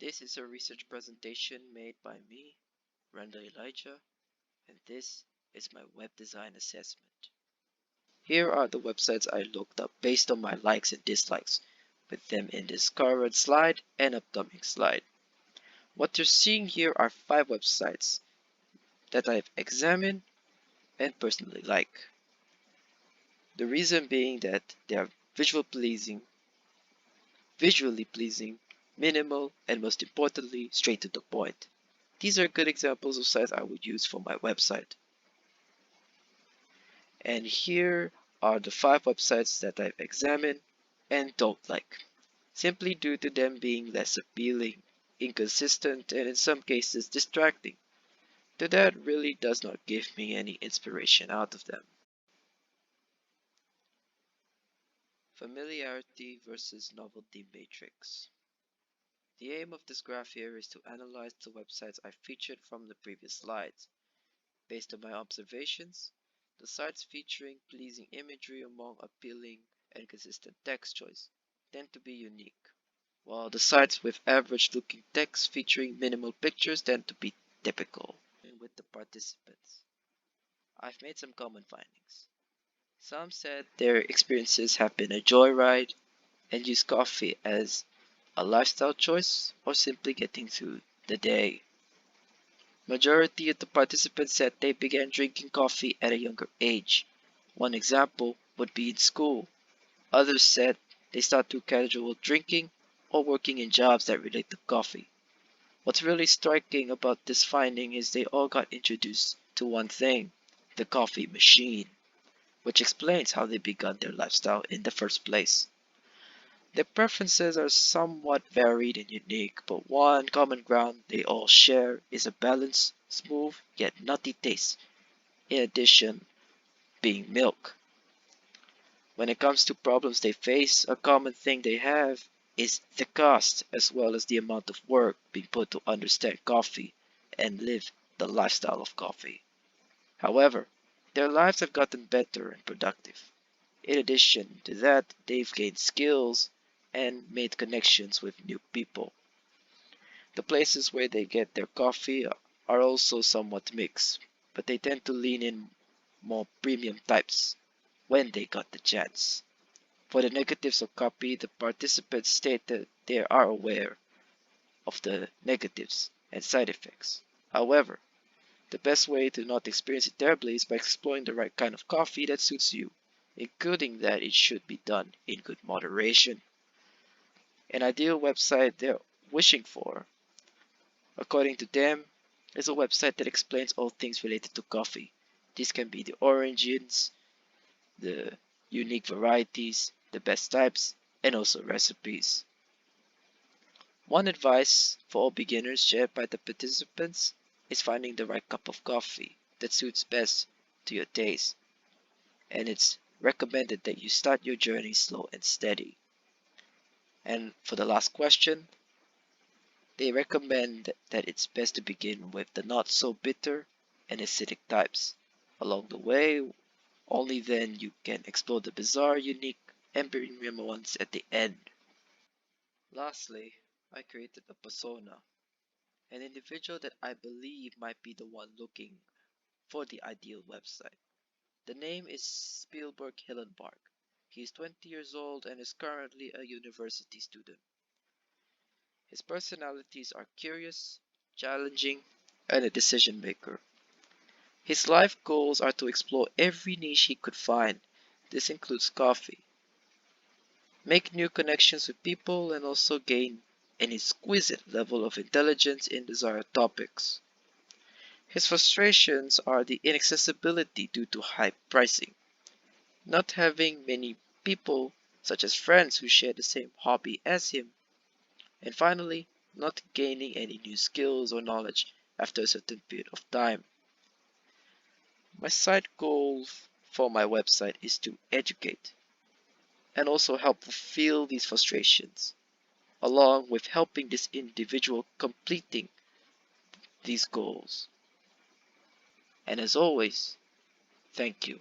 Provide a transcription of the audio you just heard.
This is a research presentation made by me, Randahl Elijah, and this is my web design assessment. Here are the websites I looked up based on my likes and dislikes, with them in this current slide and upcoming slide. What you're seeing here are 5 websites that I've examined and personally like. The reason being that they are visually pleasing, minimal, and most importantly, straight to the point. These are good examples of sites I would use for my website. And here are the 5 websites that I've examined and don't like, simply due to them being less appealing, inconsistent, and in some cases distracting. Though that really does not give me any inspiration out of them. Familiarity versus novelty matrix. The aim of this graph here is to analyze the websites I featured from the previous slides. Based on my observations, the sites featuring pleasing imagery among appealing and consistent text choice tend to be unique, while the sites with average looking text featuring minimal pictures tend to be typical. And with the participants, I've made some common findings. Some said their experiences have been a joyride and use coffee as a lifestyle choice or simply getting through the day. Majority of the participants said they began drinking coffee at a younger age. One example would be in school. Others said they started casual drinking or working in jobs that relate to coffee. What's really striking about this finding is they all got introduced to one thing, the coffee machine, which explains how they began their lifestyle in the first place. Their preferences are somewhat varied and unique, but one common ground they all share is a balanced, smooth, yet nutty taste, in addition being milk. When it comes to problems they face, a common thing they have is the cost as well as the amount of work being put to understand coffee and live the lifestyle of coffee. However, their lives have gotten better and productive. In addition to that, they've gained skills and made connections with new people. The places where they get their coffee are also somewhat mixed, but they tend to lean in more premium types when they got the chance. For the negatives of coffee, the participants state that they are aware of the negatives and side effects. However, the best way to not experience it terribly is by exploring the right kind of coffee that suits you, including that it should be done in good moderation. An ideal website they're wishing for, according to them, is a website that explains all things related to coffee. These can be the origins, the unique varieties, the best types, and also recipes. One advice for all beginners shared by the participants is finding the right cup of coffee that suits best to your taste, and it's recommended that you start your journey slow and steady. And for the last question, they recommend that it's best to begin with the not so bitter and acidic types. Along the way, only then you can explore the bizarre, unique, and premium ones at the end. Lastly, I created a persona, an individual that I believe might be the one looking for the ideal website. The name is Spielberg Hillenbarg. He is 20 years old and is currently a university student. His personalities are curious, challenging, and a decision maker. His life goals are to explore every niche he could find. This includes coffee, make new connections with people, and also gain an exquisite level of intelligence in desired topics. His frustrations are the inaccessibility due to high pricing, not having many people, such as friends who share the same hobby as him, and finally, not gaining any new skills or knowledge after a certain period of time. My side goal for my website is to educate and also help fulfill these frustrations, along with helping this individual completing these goals. And as always, thank you.